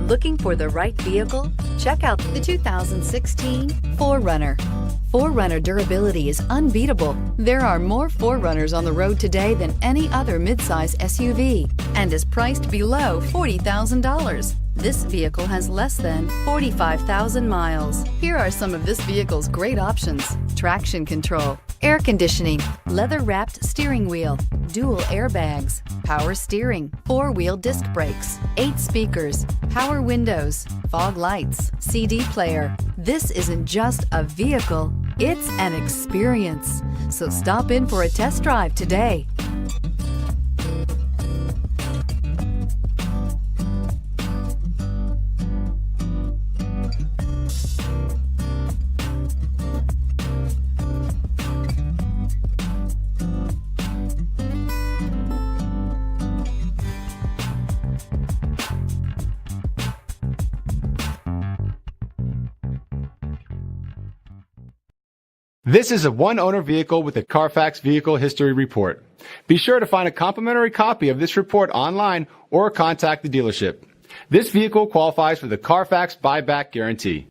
Looking for the right vehicle? Check out the 2016 4Runner. 4Runner durability is unbeatable. There are more 4Runners on the road today than any other midsize SUV and is priced below $40,000. This vehicle has less than 45,000 miles. Here are some of this vehicle's great options: traction control, air conditioning, leather-wrapped steering wheel, dual airbags, power steering, four-wheel disc brakes, 8 speakers, power windows, fog lights, CD player. This isn't just a vehicle, it's an experience. So stop in for a test drive today. This is a one-owner vehicle with a CARFAX Vehicle History Report. Be sure to find a complimentary copy of this report online or contact the dealership. This vehicle qualifies for the CARFAX Buyback Guarantee.